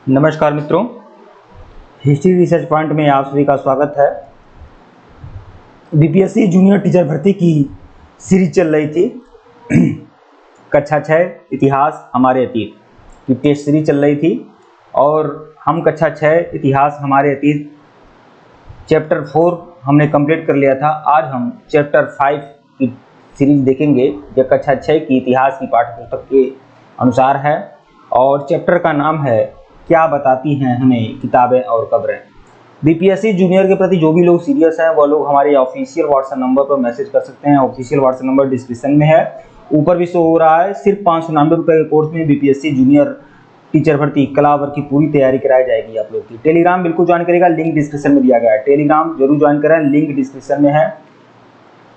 नमस्कार मित्रों, history research point में आप सभी का स्वागत है। बीपीएससी जूनियर टीचर भर्ती की सीरीज चल रही थी कक्षा 6 इतिहास हमारे अतीत की टेस्ट सीरीज चल रही थी और हम कक्षा 6 इतिहास हमारे अतीत चैप्टर 4 हमने कंप्लीट कर लिया था। आज हम चैप्टर 5 की सीरीज देखेंगे जो कक्षा 6 की इतिहास की पाठ्यपुस्तक के अनुसार है और चैप्टर का नाम है क्या बताती हैं हमें किताबें और खबरें। बीपीएससी जूनियर के प्रति जो भी लोग सीरियस हैं वो लोग हमारे ऑफिशियल व्हाट्सएप नंबर पर मैसेज कर सकते हैं। ऑफिशियल व्हाट्सएप नंबर डिस्क्रिप्शन में है, ऊपर भी शो हो रहा है। सिर्फ 599 रुपये के कोर्स में बीपीएससी जूनियर टीचर भर्ती कला वर्ग की पूरी तैयारी कराई जाएगी आप लोग की। टेलीग्राम बिल्कुल ज्वाइन करेगा, लिंक डिस्क्रिप्शन में दिया गया है। टेलीग्राम जरूर ज्वाइन करें, लिंक डिस्क्रिप्शन में है,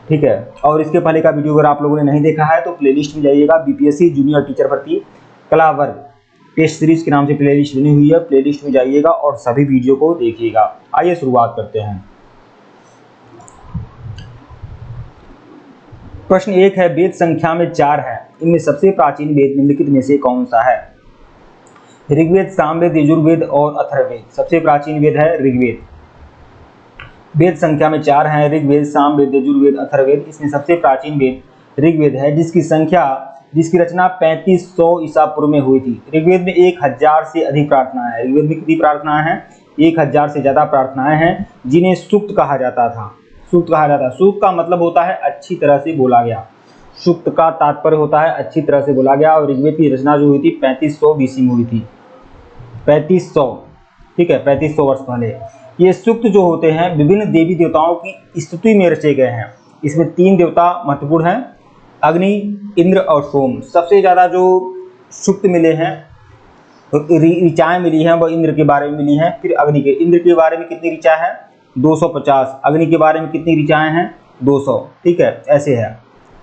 ठीक है। और इसके पहले का वीडियो अगर आप लोगों ने नहीं देखा है तो प्लेलिस्ट में जाइएगा। बीपीएससी जूनियर टीचर भर्ती कला वर्ग टेस्ट सीरीज के नाम से प्लेलिस्ट बनी हुई है, प्लेलिस्ट में जाइएगा और सभी वीडियो को देखिएगा। आइए शुरुआत करते हैं। प्रश्न 1 है, वेद संख्या में 4 है, इनमें सबसे प्राचीन वेद निम्नलिखित में से कौन सा है? ऋग्वेद, सामवेद, यजुर्वेद और अथर्ववेद। सबसे प्राचीन वेद है ऋग्वेद। वेद संख्या में 4 हैं, ऋग्वेद, सामवेद, यजुर्वेद, अथर्ववेद। इसमें सबसे प्राचीन वेद ऋग्वेद है जिसकी रचना 3500 ईसा पूर्व में हुई थी। ऋग्वेद में 1000 से अधिक प्रार्थनाएं हैं। ऋग्वेद में कितनी प्रार्थनाएं हैं? 1000 से ज्यादा प्रार्थनाएं हैं जिन्हें सूक्त कहा जाता था। सूक्त कहा जाता है। सूक्त का मतलब होता है अच्छी तरह से बोला गया। सूक्त का तात्पर्य होता है अच्छी तरह से बोला गया। और ऋग्वेद की रचना जो हुई थी 3500 बीसी में हुई थी। 3500, ठीक है, 3500 वर्ष पहले। ये सूक्त जो होते हैं विभिन्न देवी देवताओं की स्तुति में रचे गए हैं। इसमें 3 देवता महत्वपूर्ण हैं, अग्नि, इंद्र और सोम। सबसे ज़्यादा जो सूक्त मिले हैं, ऋचाएँ मिली हैं, वह इंद्र के बारे में मिली हैं। फिर अग्नि के, इंद्र के बारे में कितनी ऋचा है? 250। अग्नि के बारे में कितनी ऋचाएँ हैं? 200, ठीक है, ऐसे है,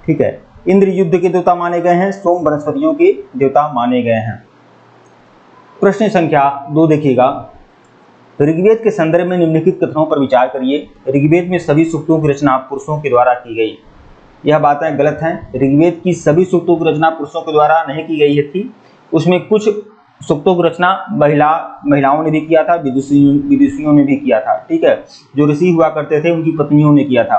ठीक है। इंद्र युद्ध के देवता माने गए हैं, सोम वनस्पतियों के देवता माने गए हैं। प्रश्न संख्या 2 देखिएगा। ऋग्वेद के संदर्भ में निम्नलिखित कथनों पर विचार करिए। ऋग्वेद में सभी सूक्तों की रचना पुरुषों के द्वारा की गई। यह बातें गलत हैं। ऋग्वेद की सभी सूक्तों की रचना पुरुषों के द्वारा नहीं की गई थी। उसमें कुछ सूक्तों की रचना महिलाओं ने भी किया था, विदुषियों ने भी किया था, ठीक है। जो ऋषि हुआ करते थे उनकी पत्नियों ने किया था।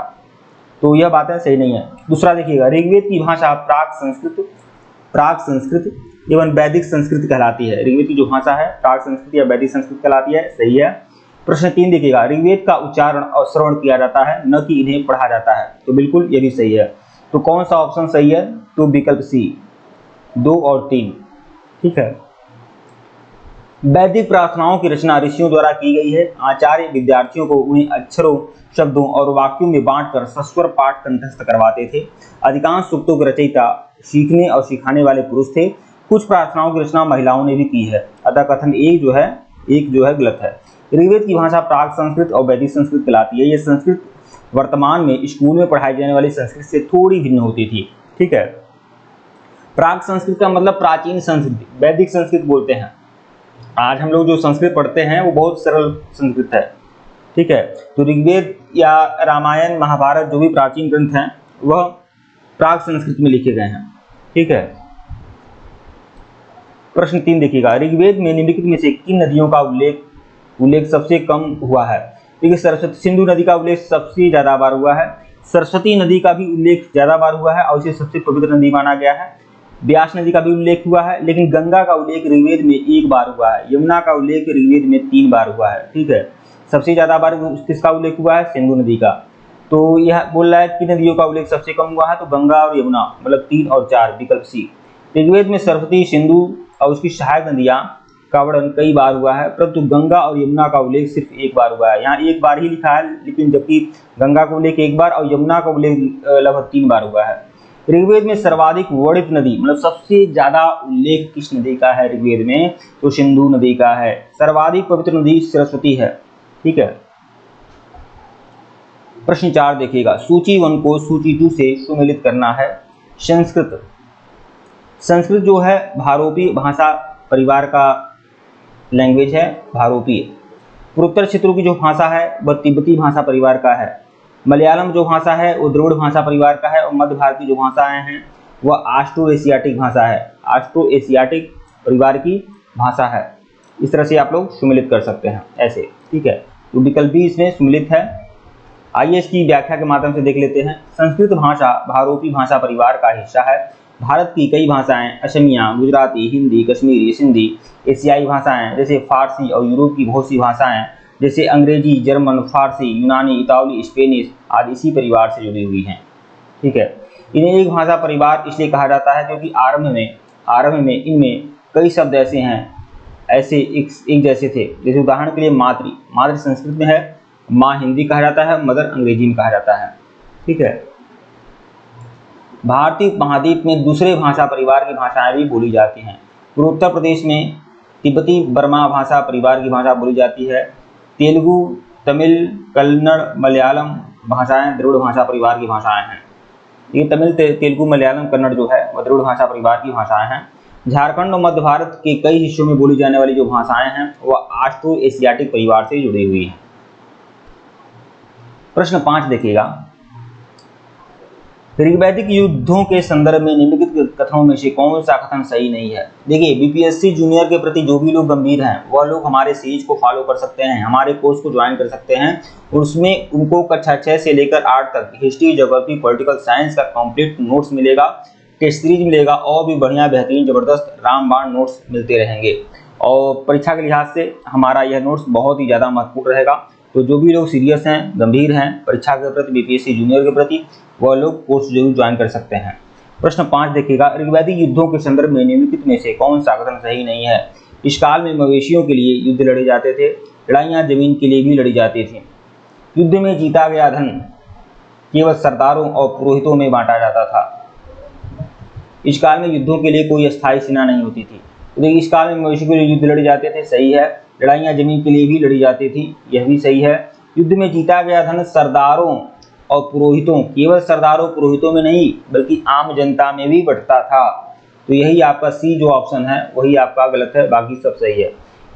तो यह बातें सही नहीं है। दूसरा देखिएगा, ऋग्वेद की भाषा प्राक संस्कृत एवं वैदिक संस्कृत कहलाती है। ऋग्वेद की जो भाषा है प्राक संस्कृत या वैदिक संस्कृत कहलाती है, सही है। प्रश्न 3 देखिएगा, ऋग्वेद का उच्चारण और श्रवण किया जाता है, न कि इन्हें पढ़ा जाता है। तो बिल्कुल ये भी सही है। तो कौन सा ऑप्शन सही है? तो विकल्प सी, 2 और 3, ठीक है। वैदिक प्रार्थनाओं की रचना ऋषियों द्वारा की गई है। आचार्य विद्यार्थियों को उन्हें अक्षरों, शब्दों और वाक्यों में बांटकर सस्वर पाठ कंठस्थ करवाते थे। अधिकांश सूक्तों के रचयिता सीखने और सिखाने वाले पुरुष थे। कुछ प्रार्थनाओं की रचना महिलाओं ने भी की है। अतः कथन एक जो है गलत है। ऋग्वेद की भाषा प्राक संस्कृत और वैदिक संस्कृत कहलाती है। यह संस्कृत वर्तमान में स्कूल में पढ़ाई जाने वाली संस्कृत से थोड़ी भिन्न होती थी, ठीक है। प्राक संस्कृत का मतलब प्राचीन संस्कृत, वैदिक संस्कृत बोलते हैं। आज हम लोग जो संस्कृत पढ़ते हैं वो बहुत सरल संस्कृत है, ठीक है। तो ऋग्वेद या रामायण, महाभारत जो भी प्राचीन ग्रंथ हैं वह प्राक संस्कृत में लिखे गए हैं, ठीक है। प्रश्न 3 देखिएगा, ऋग्वेद में निम्नलिखित में से किन नदियों का उल्लेख सबसे कम हुआ है? देखिए, सरस्वती, सिंधु नदी का उल्लेख सबसे ज्यादा बार हुआ है। सरस्वती नदी का भी उल्लेख ज्यादा बार हुआ है और इसे सबसे पवित्र नदी माना गया है। व्यास नदी का भी उल्लेख हुआ है, लेकिन गंगा का उल्लेख ऋग्वेद में 1 बार हुआ है। यमुना का उल्लेख ऋग्वेद में 3 बार हुआ है, ठीक है। सबसे ज्यादा बार किसका उल्लेख हुआ है? सिंधु नदी का। तो यह बोल रहा है कि नदियों का उल्लेख सबसे कम हुआ है, तो गंगा और यमुना, मतलब 3 और 4, विकल्प सी। ऋग्वेद में सरस्वती, सिंधु और उसकी सहायक नदियां का वर्णन कई बार हुआ है, परंतु गंगा और यमुना का उल्लेख सिर्फ 1 बार हुआ है। यहाँ 1 बार ही लिखा है, लेकिन जबकि गंगा का उल्लेख 1 बार और यमुना का उल्लेख लगभग 3 बार हुआ है। ऋग्वेद में सर्वाधिक वर्णित नदी, मतलब सबसे ज्यादा उल्लेख किस नदी का है ऋग्वेद में? तो सिंधु नदी का है। सर्वाधिक पवित्र नदी सरस्वती है, ठीक है। प्रश्न 4 देखिएगा, सूची 1 को सूची 2 से सुमेलित करना है। संस्कृत जो है भारोपी भाषा परिवार का लैंग्वेज है, भारोपी। पूर्वोत्तर क्षेत्रों की जो भाषा है वह तिब्बती भाषा परिवार का है। मलयालम जो भाषा है वो द्रविड़ भाषा परिवार का है। और मध्य भारत की जो भाषाएं हैं वह ऑस्ट्रो एशियाटिक भाषा है, ऑस्ट्रो एशियाटिक परिवार की भाषा है। इस तरह से आप लोग सुमिलित कर सकते हैं ऐसे, ठीक है। तो विकल्प बी इसमें सुमिलित है। आइए इसकी व्याख्या के माध्यम से देख लेते हैं। संस्कृत भाषा भारोपी भाषा परिवार का हिस्सा है। भारत की कई भाषाएं असमिया, गुजराती, हिंदी, कश्मीरी, सिंधी, एशियाई भाषाएं जैसे फारसी और यूरोप की बहुत सी भाषाएं जैसे अंग्रेजी, जर्मन, फारसी, यूनानी, इतालवी, स्पेनिश आदि इसी परिवार से जुड़ी हुई हैं, ठीक है। इन्हें एक भाषा परिवार इसलिए कहा जाता है क्योंकि आरंभ में इनमें कई शब्द ऐसे एक जैसे थे। जैसे उदाहरण के लिए मातृ संस्कृत में है, माँ हिंदी कहा जाता है, मदर अंग्रेजी में कहा जाता है, ठीक है। भारतीय उपमहाद्वीप में दूसरे भाषा परिवार की भाषाएं भी बोली जाती हैं। पूर्वोत्तर प्रदेश में तिब्बती बर्मा भाषा परिवार की भाषा बोली जाती है। तेलुगु, तमिल, कन्नड़, मलयालम भाषाएं द्रविड़ भाषा परिवार की भाषाएं हैं। ये तमिल, तेलुगु, मलयालम, कन्नड़ जो है वह द्रविड़ भाषा परिवार की भाषाएं हैं। झारखंड और मध्य भारत के कई हिस्सों में बोली जाने वाली जो भाषाएं हैं वह ऑस्ट्रो एशियाटिक परिवार से जुड़ी हुई हैं। प्रश्न 5 देखिएगा। ऋग्वैदिक युद्धों के संदर्भ में निम्नलिखित कथनों में से कौन सा कथन सही नहीं है? देखिए, बीपीएससी जूनियर के प्रति जो भी लोग गंभीर हैं वह लोग हमारे सीरीज को फॉलो कर सकते हैं, हमारे कोर्स को ज्वाइन कर सकते हैं और उसमें उनको कक्षा 6 से लेकर 8 तक हिस्ट्री, ज्योग्राफी, पॉलिटिकल साइंस का कंप्लीट नोट्स मिलेगा, टेस्ट सीरीज मिलेगा और भी बढ़िया बेहतरीन जबरदस्त रामबाण नोट्स मिलते रहेंगे। और परीक्षा के लिहाज से हमारा यह नोट्स बहुत ही ज़्यादा महत्वपूर्ण रहेगा। तो जो भी लोग सीरियस हैं, गंभीर हैं परीक्षा के प्रति, बीपीएससी जूनियर के प्रति, वह लोग कोर्स जरूर ज्वाइन कर सकते हैं। प्रश्न 5 देखिएगा। ऋग्वैदिक युद्धों के संदर्भ में निम्नलिखित में से कौन सा कथन सही नहीं है? इस काल में मवेशियों के लिए युद्ध लड़े जाते थे, लड़ाइयाँ जमीन के लिए भी लड़ी जाती थी। युद्ध में जीता गया धन केवल सरदारों और पुरोहितों में बांटा जाता था। इस काल में युद्धों के लिए कोई अस्थायी सेना नहीं होती थी। तो देखिए, इस काल में मवेशियों के लिए युद्ध लड़े जाते थे, सही है। लड़ाइयाँ जमीन के लिए भी लड़ी जाती थी, यह भी सही है। युद्ध में जीता गया धन सरदारों और पुरोहितों, केवल सरदारों पुरोहितों में नहीं बल्कि आम जनता में भी बंटता था। तो यही आपका सी जो ऑप्शन है वही आपका गलत है, बाकी सब सही है।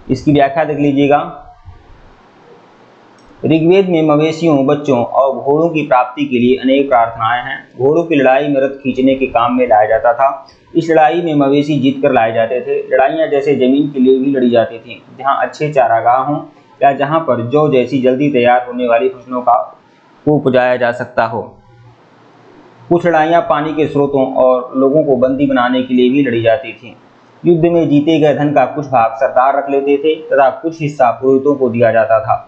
इसकी व्याख्या देख लीजिएगा। ऋग्वेद में मवेशियों, बच्चों और घोड़ों की प्राप्ति के लिए अनेक प्रार्थनाएं हैं। घोड़ों की लड़ाई में रथ खींचने के काम में लाया जाता था। इस लड़ाई में मवेशी जीत कर लाए जाते थे। लड़ाइयाँ जैसे जमीन के लिए भी लड़ी जाती थीं, जहाँ अच्छे चारागाह हों या जहाँ पर जौ जैसी जल्दी तैयार होने वाली फसलों को उपजाया जा सकता हो। कुछ लड़ाइयाँ पानी के स्रोतों और लोगों को बंदी बनाने के लिए भी लड़ी जाती थीं। युद्ध में जीते गए धन का कुछ भाग सरदार रख लेते थे तथा कुछ हिस्सा पुरोहितों को दिया जाता था।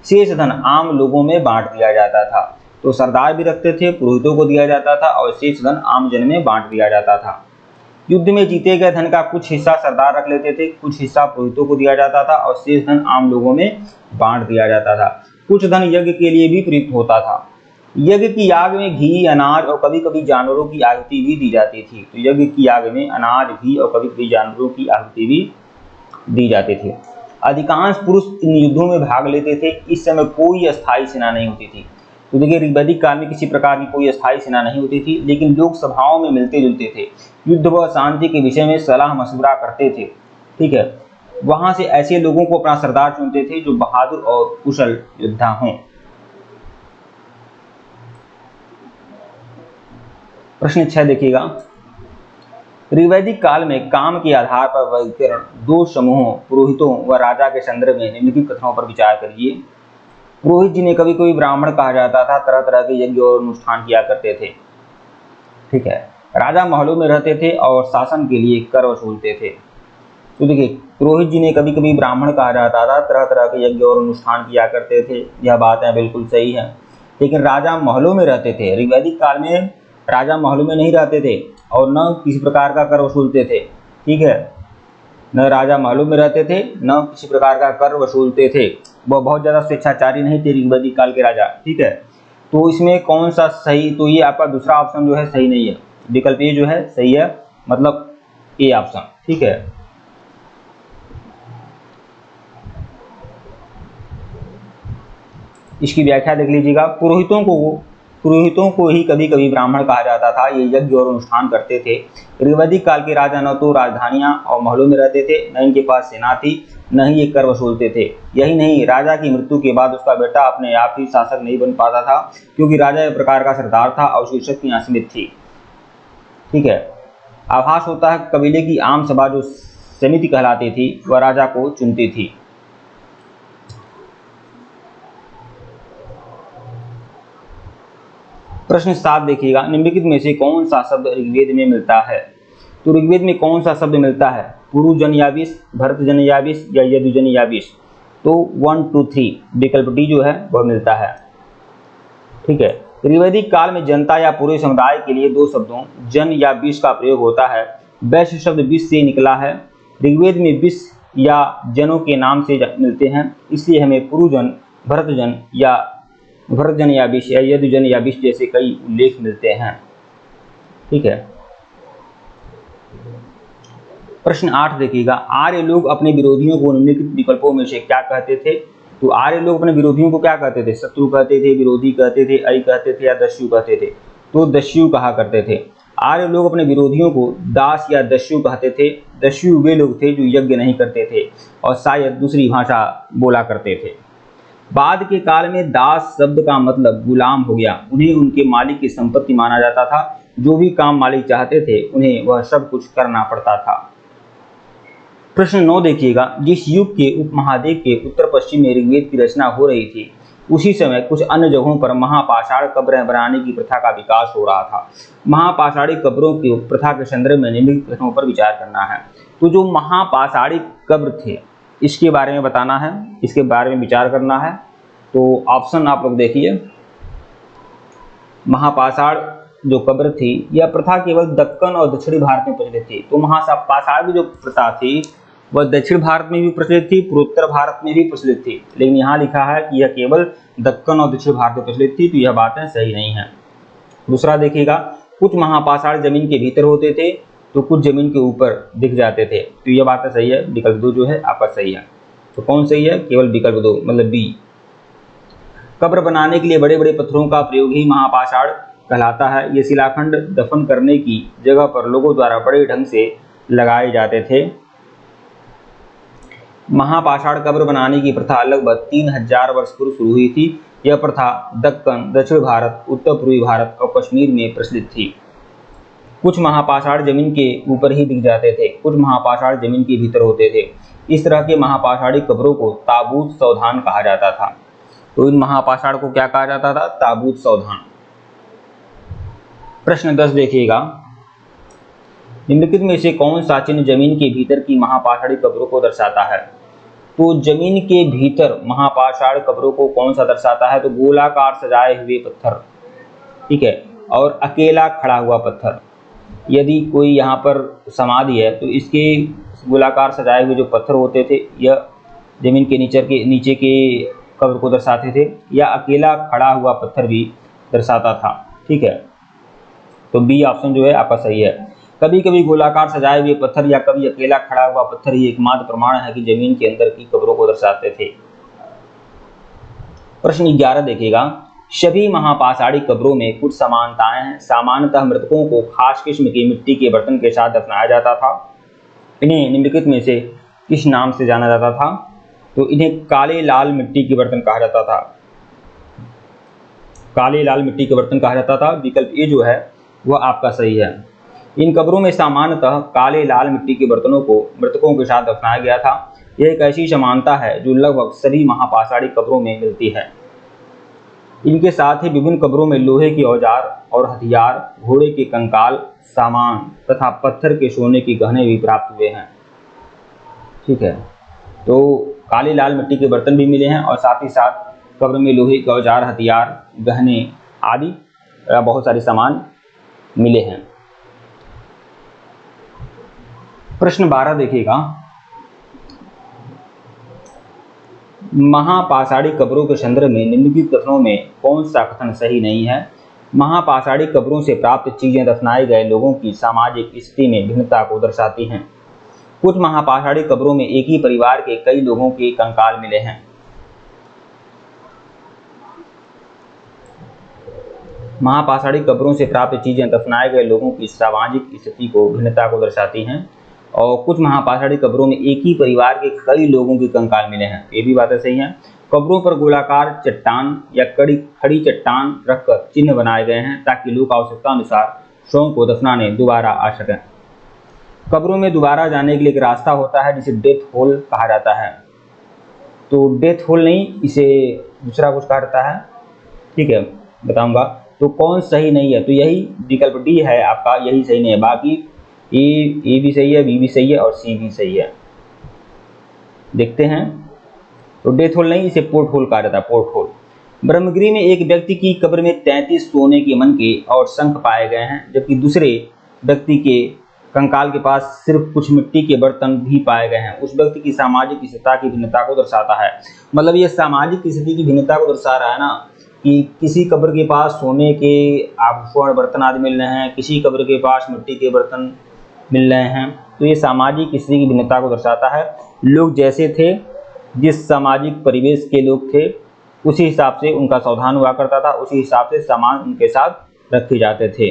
शेष धन आम लोगों में बांट दिया जाता था। तो सरदार भी रखते थे, पुरोहितों को दिया जाता था और शेष धन आम जन में बांट दिया जाता था। युद्ध में जीते गए धन का कुछ हिस्सा सरदार रख लेते थे, कुछ हिस्सा पुरोहितों को दिया जाता था और शेष धन आम लोगों में बांट दिया जाता था। कुछ धन यज्ञ के लिए भी प्रयुक्त होता था। यज्ञ की आग में घी, अनाज और कभी कभी जानवरों की आहुति भी दी जाती थी। तो यज्ञ की आग में अनाज, घी और कभी कभी जानवरों की आहुति भी दी जाती थी। अधिकांश पुरुष इन युद्धों में भाग लेते थे। इस समय कोई अस्थायी सेना नहीं होती थी। तो देखिए, ऋग्वैदिक काल में किसी प्रकार की कोई अस्थायी सेना नहीं होती थी, लेकिन लोग सभाओं में मिलते जुलते थे, युद्ध व शांति के विषय में सलाह मशवरा करते थे, ठीक है। वहां से ऐसे लोगों को अपना सरदार चुनते थे जो बहादुर और कुशल योद्धा हों। प्रश्न 6 देखिएगा। ऋग्वैदिक काल में काम के आधार पर वर्गीकरण दो समूहों, पुरोहितों व राजा के संदर्भ में निम्नलिखित कथनों पर विचार करिए। पुरोहित जिन्हें कभी कभी ब्राह्मण कहा जाता था, तरह तरह के यज्ञ और अनुष्ठान किया करते थे, ठीक है। राजा महलों में रहते थे और शासन के लिए कर वसूलते थे। तो देखिए, पुरोहित जिन्हें कभी कभी ब्राह्मण कहा जाता था, तरह तरह के यज्ञ और अनुष्ठान किया करते थे, यह बातें बिल्कुल सही है। लेकिन राजा महलों में रहते थे। ऋग्वैदिक काल में राजा महलों में नहीं रहते थे और न किसी प्रकार का कर वसूलते थे, ठीक है। न राजा महलों में रहते थे, न किसी प्रकार का कर वसूलते थे। वह बहुत ज़्यादा स्वेच्छाचारी नहीं थे ऋग्वैदिक काल के राजा, ठीक है। तो इसमें कौन सा सही? तो ये आपका दूसरा ऑप्शन जो है सही नहीं है। विकल्प ए जो है सही है, मतलब ए ऑप्शन, ठीक है। इसकी व्याख्या देख लीजिएगा। पुरोहितों को ही कभी कभी ब्राह्मण कहा जाता था। ये यज्ञ और अनुष्ठान करते थे। ऋग्वैदिक काल के राजा न तो राजधानियां और महलों में रहते थे, न इनके पास सेना थी, न ही ये कर वसूलते थे। यही नहीं, राजा की मृत्यु के बाद उसका बेटा अपने आप ही शासक नहीं बन पाता था, क्योंकि राजा एक प्रकार का सरदार था और उसकी शक्तियां असीमित थी, ठीक है। आभास होता है कबीले की आम सभा जो समिति कहलाती थी, वह राजा को चुनती थी। प्रश्न 7 देखिएगा, निम्नलिखित में से कौन सा शब्द ऋग्वेद में मिलता है? तो ऋग्वेद में कौन सा शब्द मिलता है? पुरुजनयाविश, भरतजनयाविश या यदुजनयाविश? तो 1 2 3 विकल्प डी जो है वह मिलता है। ठीक है। ऋग्वैदिक काल में जनता या पूरे समुदाय के लिए दो शब्दों जन या विश का प्रयोग होता है। वैश्य शब्द विश से निकला है। ऋग्वेद में विश या जनों के नाम से मिलते हैं, इसलिए हमें पुरुजन, भरतजन या भरतजनयाविश या यदुजनयाविश जैसे कई उल्लेख मिलते हैं। ठीक है। प्रश्न 8 देखिएगा, आर्य लोग अपने विरोधियों को निम्नलिखित विकल्पों में से क्या कहते थे? तो आर्य लोग अपने विरोधियों को क्या कहते थे? शत्रु कहते थे, विरोधी कहते थे, अरि कहते थे या दस्यु कहते थे? तो दस्यु कहा करते थे। आर्य लोग अपने विरोधियों को दास या दस्यु कहते थे। दस्यु वे लोग थे जो यज्ञ नहीं करते थे और शायद दूसरी भाषा बोला करते थे। बाद के काल में दास शब्द का मतलब गुलाम हो गया। उन्हें उनके मालिक की संपत्ति माना जाता था। जो भी काम मालिक चाहते थे उन्हें वह सब कुछ करना पड़ता था। प्रश्न 9 देखिएगा, जिस युग के उपमहाद्वीप के उत्तर पश्चिम में ऋग्वेद की रचना हो रही थी, उसी समय कुछ अन्य जगहों पर महापाषाण कब्रें बनाने की प्रथा का विकास हो रहा था। महापाषाणी कब्रों की प्रथा के संदर्भ में निम्नलिखित प्रश्नों पर विचार करना है। तो जो महापाषाणी कब्र थे इसके बारे में बताना है, इसके बारे में विचार करना है। तो ऑप्शन आप लोग देखिए, महापाषाण जो कब्र थी यह प्रथा केवल दक्कन और दक्षिणी भारत में प्रचलित थी। तो महापाषाण की जो प्रथा थी वह दक्षिण भारत में भी प्रचलित थी, पूर्वोत्तर भारत में भी प्रचलित थी, लेकिन यहाँ लिखा है कि यह केवल दक्कन और दक्षिण भारत में प्रचलित थी, तो यह बातें सही नहीं है। दूसरा देखिएगा, कुछ महापाषाण जमीन के भीतर होते थे तो कुछ जमीन के ऊपर दिख जाते थे, तो यह बात सही है। विकल्प 2 जो है आपका सही है। तो कौन सही है? केवल विकल्प 2 मतलब बी। कब्र बनाने के लिए बड़े बड़े पत्थरों का प्रयोग ही महापाषाण कहलाता है। ये शिलाखंड दफन करने की जगह पर लोगों द्वारा बड़े ढंग से लगाए जाते थे। महापाषाण कब्र बनाने की प्रथा लगभग 3000 वर्ष पूर्व शुरू हुई थी। यह प्रथा दक्कन, दक्षिण भारत, उत्तर पूर्वी भारत और कश्मीर में प्रचलित थी। कुछ महापाषाण जमीन के ऊपर ही दिख जाते थे, कुछ महापाषाण जमीन के भीतर होते थे। इस तरह के महापाषाणी कब्रों को ताबूत सौधान कहा जाता था। तो इन महापाषाण को क्या कहा जाता था? ताबूत सौधान। प्रश्न 10 देखिएगा, निम्नलिखित में से कौन सा चिन्ह जमीन के भीतर की महापाषाणी कब्रों को दर्शाता है? तो जमीन के भीतर महापाषाण कब्रों को कौन सा दर्शाता है? तो गोलाकार सजाए हुए पत्थर, ठीक है, और अकेला खड़ा हुआ पत्थर। यदि कोई यहाँ पर समाधि है तो इसके गोलाकार सजाए हुए जो पत्थर होते थे यह जमीन के नीचे के कब्र को दर्शाते थे, या अकेला खड़ा हुआ पत्थर भी दर्शाता था। ठीक है, तो बी ऑप्शन जो है आपका सही है। कभी कभी गोलाकार सजाए हुए पत्थर या कभी अकेला खड़ा हुआ पत्थर ही एकमात्र प्रमाण है कि जमीन के अंदर की कब्रों को दर्शाते थे। प्रश्न 11 देखिएगा, सभी महापाषाणी कब्रों में कुछ समानताएं हैं। सामान्यतः मृतकों को खास किस्म की मिट्टी के बर्तन के साथ दफनाया जाता था। इन्हें निम्नलिखित में से किस नाम से जाना जाता था? तो इन्हें काले लाल मिट्टी के बर्तन कहा जाता था। काले लाल मिट्टी के बर्तन कहा जाता था। विकल्प ए जो है वह आपका सही है। इन कब्रों में सामान्यतः काले लाल मिट्टी के बर्तनों को मृतकों के साथ दफनाया गया था। यह एक ऐसी समानता है जो लगभग सभी महापाषाणी कब्रों में मिलती है। इनके साथ ही विभिन्न कब्रों में लोहे के औजार और हथियार, घोड़े के कंकाल, सामान तथा पत्थर के सोने के गहने भी प्राप्त हुए हैं। ठीक है, तो काले लाल मिट्टी के बर्तन भी मिले हैं और साथ ही साथ कब्र में लोहे के औजार, हथियार, गहने आदि बहुत सारे सामान मिले हैं। प्रश्न 12 देखिएगा, महापाषाणी कब्रों के संदर्भ में निम्नलिखित कथनों में कौन सा कथन सही नहीं है? महापाषाणी कब्रों से प्राप्त चीजें दफनाए गए लोगों की सामाजिक स्थिति में भिन्नता को दर्शाती हैं। कुछ महापाषाणी कब्रों में एक ही परिवार के कई लोगों के कंकाल मिले हैं। महापाषाणी कब्रों से प्राप्त चीजें दफनाए गए लोगों की सामाजिक स्थिति को भिन्नता को दर्शाती हैं। और कुछ महापाषाणी कब्रों में एक ही परिवार के कई लोगों के कंकाल मिले हैं। ये भी बातें सही हैं। कब्रों पर गोलाकार चट्टान या खड़ी चट्टान रखकर चिन्ह बनाए गए हैं ताकि लोग आवश्यकता अनुसार शवों को दफनाने दोबारा आ सकें। कब्रों में दोबारा जाने के लिए एक रास्ता होता है जिसे डेथ होल कहा जाता है। तो डेथ होल नहीं, इसे दूसरा कुछ कहा जाता है, ठीक है, बताऊंगा। तो कौन सही नहीं है, तो यही विकल्प डी है आपका, यही सही नहीं है। बाकी ए भी सही है, बी भी सही है और सी भी सही है। देखते हैं। तो डेथ होल नहीं, इसे पोर्ट होल कहा जाता है, पोर्ट होल। ब्रह्मगिरी में एक व्यक्ति की कब्र में 33 सोने के मनके और शंख पाए गए हैं, जबकि दूसरे व्यक्ति के कंकाल के पास सिर्फ कुछ मिट्टी के बर्तन भी पाए गए हैं। उस व्यक्ति की सामाजिक स्थिति की भिन्नता को दर्शाता है। मतलब ये सामाजिक स्थिति की भिन्नता को दर्शा रहा है ना, कि किसी कब्र के पास सोने के आभूषण बर्तन आदि मिल रहे हैं, किसी कब्र के पास मिट्टी के बर्तन मिल रहे हैं। तो ये सामाजिक स्थिति की भिन्नता को दर्शाता है। लोग जैसे थे, जिस सामाजिक परिवेश के लोग थे, उसी हिसाब से उनका सावधान हुआ करता था, उसी हिसाब से सामान उनके साथ रखे जाते थे।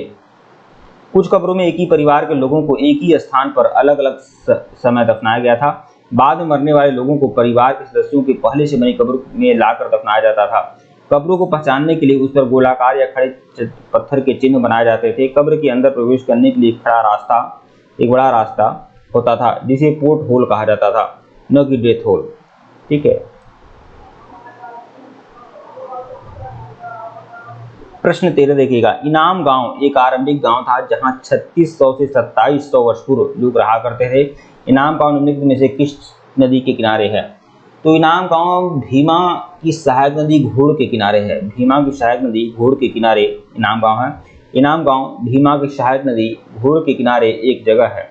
कुछ कब्रों में एक ही परिवार के लोगों को एक ही स्थान पर अलग अलग समय दफनाया गया था। बाद में मरने वाले लोगों को परिवार के सदस्यों की पहले से बनी कब्र में लाकर दफनाया जाता था। कब्रों को पहचानने के लिए उस पर गोलाकार या खड़े पत्थर के चिन्ह बनाए जाते थे। कब्र के अंदर प्रवेश करने के लिए एक बड़ा रास्ता होता था, जिसे पोर्ट होल कहा जाता था, न कि डेथ होल। ठीक है। प्रश्न 13 देखिएगा। इनाम गांव एक आरंभिक गांव था जहां 3600 से 2700 वर्ष पूर्व लोग रहा करते थे। इनाम गांव निम्नलिखित में से किस नदी के किनारे है? तो इनाम गांव भीमा की सहायक नदी घोड़ के किनारे है। भीमा की सहायक नदी घोड़ के किनारे इनाम गांव है। इनाम गांव भीमा की सहायक नदी घोड़ के किनारे एक जगह है।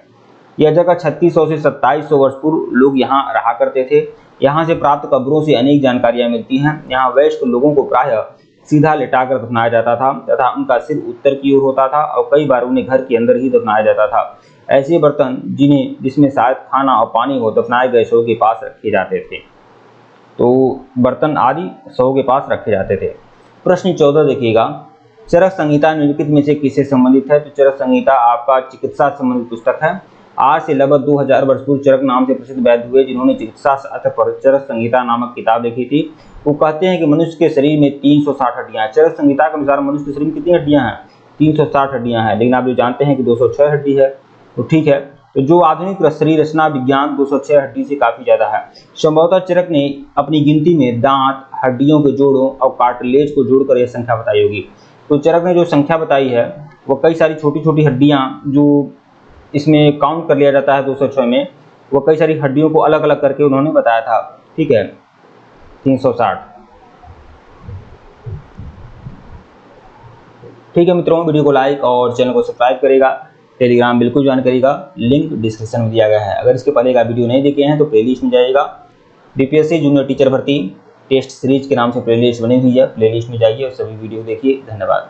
यह जगह 3600 से 2700 वर्ष पूर्व लोग यहाँ रहा करते थे। यहाँ से प्राप्त कब्रों से अनेक जानकारियां मिलती हैं। यहाँ वयस्क लोगों को प्रायः सीधा लेटाकर दफनाया जाता था तथा उनका सिर उत्तर की ओर होता था और कई बार उन्हें घर के अंदर ही दफनाया जाता था। ऐसे बर्तन जिसमें शायद खाना और पानी हो, दफनाए गए शव के पास रखे जाते थे। तो बर्तन आदि शव के पास रखे जाते थे। प्रश्न 14 देखिएगा। चरक संहिता निम्नलिखित में से किससे संबंधित है? तो चरक संहिता आपका चिकित्सा संबंधित पुस्तक है। आज से लगभग 2000 वर्ष पूर्व चरक नाम से प्रसिद्ध वैद्य हुए, जिन्होंने चिकित्सा शास्त्र पर चरक संहिता नामक किताब लिखी थी। वो कहते हैं कि मनुष्य के शरीर में 360 हड्डियां हैं। चरक संहिता के अनुसार मनुष्य के शरीर में कितनी हड्डियां हैं? 360 हड्डियां हैं। लेकिन आप जो जानते हैं कि 206 हड्डी है। तो ठीक है, तो जो आधुनिक शरीर रचना विज्ञान 206 हड्डी से काफी ज्यादा है। संभवतः चरक ने अपनी गिनती में दांत, हड्डियों के जोड़ों और कार्टिलेज को जोड़कर यह संख्या बताई होगी। तो चरक ने जो संख्या बताई है वो कई सारी छोटी छोटी हड्डियां जो इसमें काउंट कर लिया जाता है 206 में, वो कई सारी हड्डियों को अलग अलग करके उन्होंने बताया था। ठीक है, 360। ठीक है मित्रों, वीडियो को लाइक और चैनल को सब्सक्राइब करेगा। टेलीग्राम बिल्कुल ज्वाइन करेगा, लिंक डिस्क्रिप्शन में दिया गया है। अगर इसके पहले का वीडियो नहीं देखे हैं तो प्लेलिस्ट में जाइएगा। बीपीएससी जूनियर टीचर भर्ती टेस्ट सीरीज के नाम से प्लेलिस्ट बनी हुई है, प्लेलिस्ट में जाइए और सभी वीडियो देखिए। धन्यवाद।